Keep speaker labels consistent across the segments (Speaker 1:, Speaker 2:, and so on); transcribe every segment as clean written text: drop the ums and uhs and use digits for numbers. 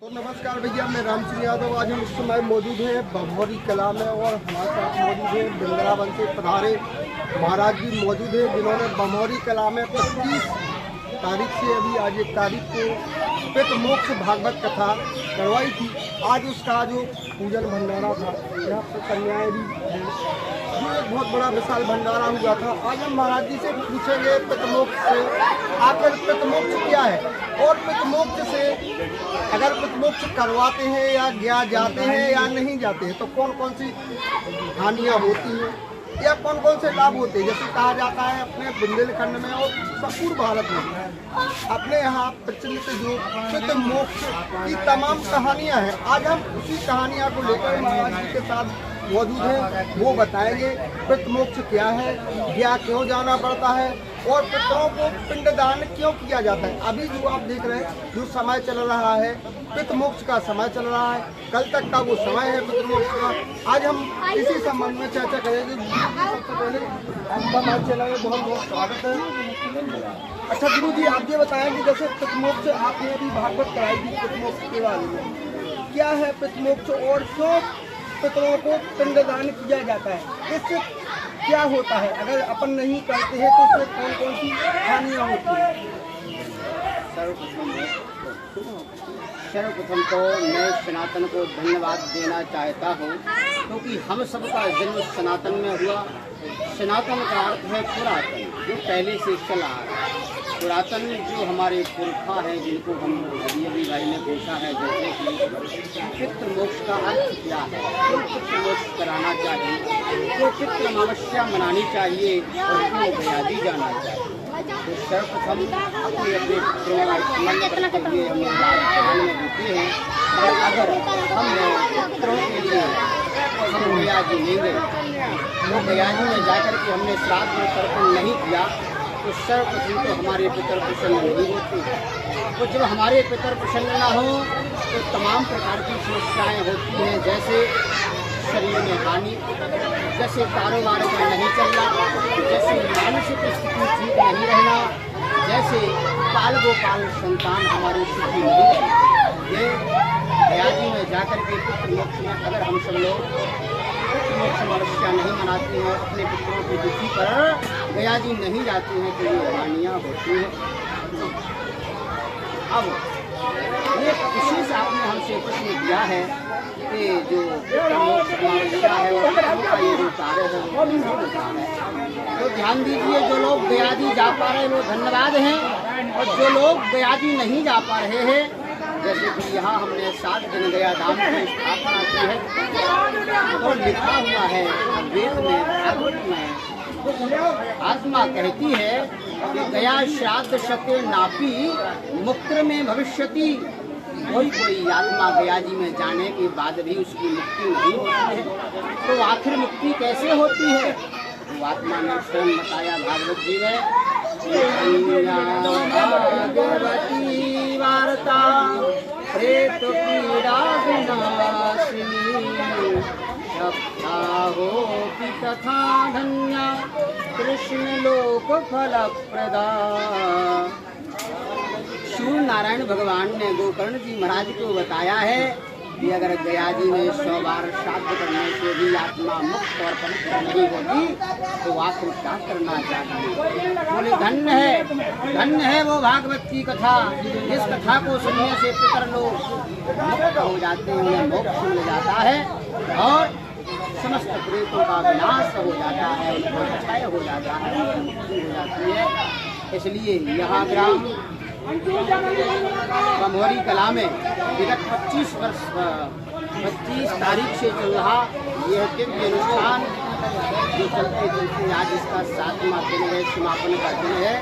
Speaker 1: तो नमस्कार भैया, मैं राम सिंह यादव। आज हम इस समय मौजूद हैं बमौरी कला में और हमारे साथ मौजूद है वृंदावन से पधारे महाराज जी मौजूद हैं, जिन्होंने बमौरी कला में 25 तारीख से अभी आज 1 तारीख को पित मोक्ष भागवत कथा करवाई थी। आज उसका जो पूजन भंडारा था, यहाँ पर कन्याएँ भी हैं, जो एक बहुत बड़ा विशाल भंडारा हुआ था। आज हम महाराज जी से पूछेंगे पितमोक्ष से आखिर पितमोक्ष क्या है, और पितमोक्ष से अगर पितमोक्ष करवाते हैं या गया जाते हैं या नहीं जाते हैं तो कौन कौन सी हानियाँ होती हैं या कौन कौन से लाभ होते हैं। जैसे कहा जाता है अपने बुंदेलखंड में और संपूर्ण भारत में अपने यहाँ प्रचलित जो पितमोक्ष की तमाम कहानियाँ हैं, आज हम उसी कहानियाँ को लेकर महाराज जी के साथ मौजूद हैं। वो बताएंगे पितमोक्ष क्या है, गया क्यों जाना पड़ता है और पितरों को पिंडदान क्यों किया जाता है। अभी जो आप देख रहे हैं जो समय चल रहा है, पितमोक्ष का समय चल रहा है, कल तक का वो समय है पितमोक्ष का। आज हम इसी संबंध में चर्चा करेंगे। सबसे पहले आपका मार्ग चला है, बहुत बहुत स्वागत है। अच्छा गुरु जी, आप ये बताएं कि जैसे पितमोक्ष आपने अभी भागवत कराई थी पितमोक्ष के बारे में, क्या है पितमोक्ष और क्यों पितरों को पिंडदान किया जाता है, इससे क्या होता है, अगर अपन नहीं करते हैं तो इससे कौन कौन सी हानियाँ होती हैं।
Speaker 2: सर्वप्रथम तो मैं सनातन को धन्यवाद देना चाहता हूँ, क्योंकि हम सबका जन्म सनातन में हुआ। सनातन का अर्थ है पुरातन, जो पहले से चला आ रहा है। पुरातन जो हमारे पुरखा हैं, जिनको हम अभी भाई ने पूछा है, जैसे कि पितृमोक्ष का अर्थ क्या है, क्यों पितृमोक्ष कराना चाहिए, क्यों पितृ अमावस्या मनानी चाहिए और क्यों गयादी जाना चाहिए। तो सर्वप्रथम अपने अपने पितरों का स्मरण करते हुए हम ध्यान में देते हैं। और अगर हम पितरों के लिए हम गयादी नहीं गए, तो गयादी में जाकर के हमने श्राद्ध में तर्पण नहीं किया, तो सर्वप्रथम तो हमारे पितर प्रसन्न नहीं होते। तो जब हमारे पितर प्रसन्न ना हो तो तमाम प्रकार की समस्याएं होती हैं, जैसे शरीर में हानि, जैसे कारोबार का नहीं चलना, जैसे मानसिक स्थिति ठीक नहीं रहना, जैसे बाल गोपाल संतान हमारी सुखी नहीं रहती। ये गयादी में जाकर के पितृमोक्ष में अगर हम सब लोग पितृमोक्ष अमावस्या नहीं मनाते हैं, अपने पितरों की तिथि पर गयादी नहीं जाते हैं, तो ये हानियाँ होती हैं। अब ये विशेष आपने हमसे प्रश्न किया है कि जो पितृमोक्ष अमावस्या है और पितरों का ये जो कार्य है वो कैसे होता है। तो ध्यान दीजिए, जो लोग गयादी जा पा रहे हैं वो धन्यवाद हैं, और जो लोग गयादी नहीं जा पा रहे हैं, जैसे कि यहाँ हमने 7 दिन गया धाम की स्थापना की है और लिखा हुआ है वेद में, भागवत में आत्मा कहती है कि गया श्राद्ध शते नापी मुक्ति में भविष्यति। कोई आत्मा गयाजी में जाने के बाद भी उसकी मुक्ति नहीं होती है, तो आखिर मुक्ति कैसे होती है। वो आत्मा ने स्वयं बताया भागवत जी में, भागवती वार्ता प्रेत पीड़ा विनाशिनी होपि तथा धन्या कृष्ण लोक फल प्रदा। सूर्य नारायण भगवान ने गोकर्ण जी महाराज को बताया है कि अगर गयाजी में 100 बार श्राद्ध करने से भी आत्मा मुक्त और पवित्र नहीं होती तो आखिर क्या करना चाहिए। बोले धन्य है वो भागवत की कथा, जिस कथा को सुनने से पितर लोग मुक्त हो जाते हैं, उन्हें मोक्ष मिल जाता है और समस्त प्रेतों का विनाश हो जाता है, उनको क्षय हो जाता है, मुक्ति हो जाती है। इसलिए यहाँ ग्राम बमौरी कला में विगत 25 तारीख से चल रहा यह दिव्य अनुष्ठान जो चलते चलते आज इसका 7वां दिन है, समापन का दिन है।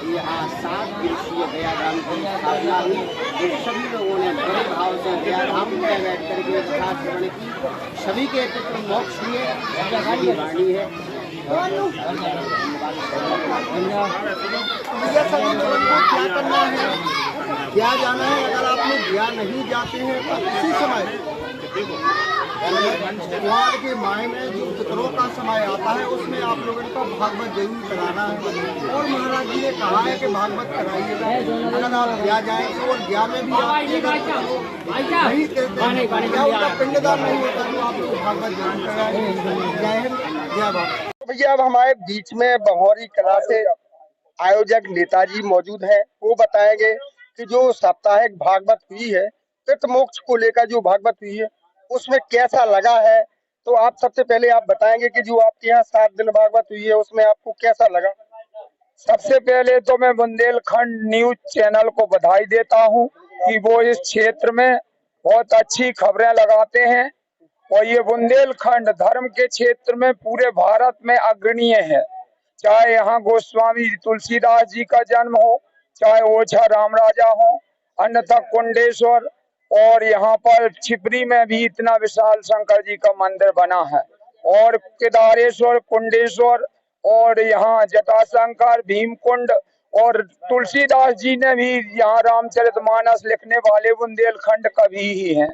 Speaker 2: यहाँ 7 दिवसीय गया धाम की स्थापना हुई, जो सभी लोगों ने बड़े भाव से गया धाम में बैठ करके कथा श्रवण की, सभी के पितृ मोक्ष हुए। यही वाणी है।
Speaker 1: क्या करना है, क्या जाना है, अगर आपने गया नहीं जाते हैं तो इसी समय त्योहार के माह में जो पितरों का समय आता है उसमें आप लोगों को भागवत जरूर कराना है और महाराज जी ने कहा है कि भागवत कराइएगा। अगर आप गया जाएंगे और गया में भी आप नहीं करते या उनका पिंडदान नहीं होता तो आप लोग भागवत जरूर कराएंगे। जय हिंद जय भारत। भैया अब हमारे बीच में बमौरी कला से आयोजक नेताजी मौजूद हैं। वो बताएंगे कि जो साप्ताहिक भागवत हुई है पितृ मोक्ष को लेकर जो भागवत हुई है उसमें कैसा लगा है। तो आप सबसे पहले आप बताएंगे कि जो आपके यहाँ 7 दिन भागवत हुई है उसमें आपको कैसा लगा।
Speaker 3: सबसे पहले तो मैं बुंदेलखंड न्यूज चैनल को बधाई देता हूं कि वो इस क्षेत्र में बहुत अच्छी खबरें लगाते हैं और ये बुंदेलखंड धर्म के क्षेत्र में पूरे भारत में अग्रणीय है। चाहे यहाँ गोस्वामी तुलसीदास जी का जन्म हो, चाहे ओझा राम राजा हो, अन्यथा कुंडेश्वर और यहाँ पर छिपरी में भी इतना विशाल शंकर जी का मंदिर बना है और केदारेश्वर, कुंडेश्वर और यहाँ जटाशंकर, भीमकुंड और तुलसीदास जी ने भी यहाँ रामचरितमानस लिखने वाले बुंदेलखंड कवि ही हैं।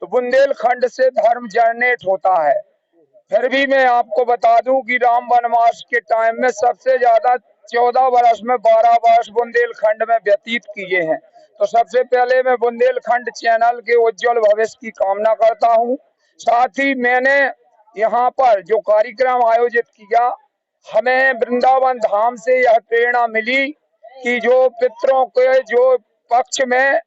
Speaker 3: तो बुंदेलखंड से धर्म जनरेट होता है। फिर भी मैं आपको बता दूं कि राम वनवास के टाइम में सबसे ज्यादा 14 वर्ष में 12 वर्ष बुंदेलखंड में व्यतीत किए हैं। तो सबसे पहले मैं बुंदेलखंड चैनल के उज्जवल भविष्य की कामना करता हूं। साथ ही मैंने यहाँ पर जो कार्यक्रम आयोजित किया, हमें वृंदावन धाम से यह प्रेरणा मिली कि जो पितरों के जो पक्ष में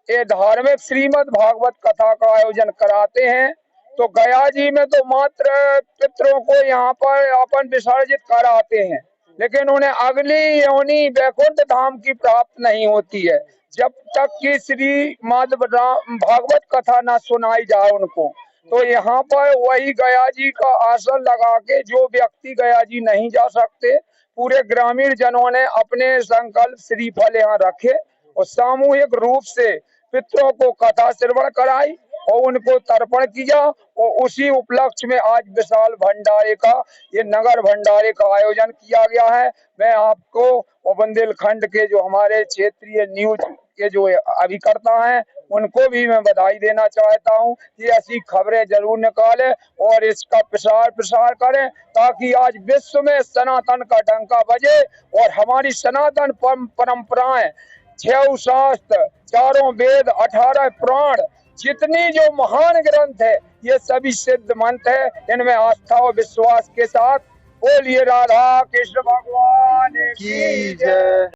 Speaker 3: ये धार्मिक श्रीमद् भागवत कथा का आयोजन कराते हैं, तो गया जी में तो मात्र पितरों को यहाँ पर अपन विसर्जित कराते हैं, लेकिन उन्हें अगली योनि वैकुंठ धाम की प्राप्त नहीं होती है जब तक कि श्रीमद् भागवत कथा न सुनाई जाए उनको। तो यहाँ पर वही गया जी का आसन लगा के जो व्यक्ति गया जी नहीं जा सकते, पूरे ग्रामीण जनों ने अपने संकल्प श्रीफल यहाँ रखे और सामूहिक रूप से पितरों को कथा श्रवण कराई और उनको तर्पण किया और उसी उपलक्ष्य में आज विशाल भंडारे का, ये नगर भंडारे का आयोजन किया गया है। मैं आपको और बुंदेलखंड के जो हमारे क्षेत्रीय न्यूज के जो अभिकर्ता हैं उनको भी मैं बधाई देना चाहता हूं कि ऐसी खबरें जरूर निकालें और इसका प्रसार करें ताकि आज विश्व में सनातन का डंका बजे और हमारी सनातन परंपराएं, 6 शास्त्र, 4 वेद, 18 पुराण, जितनी जो महान ग्रंथ है ये सभी सिद्ध मंत्र है। इनमें आस्था और विश्वास के साथ बोलिए राधा कृष्ण भगवान की जय।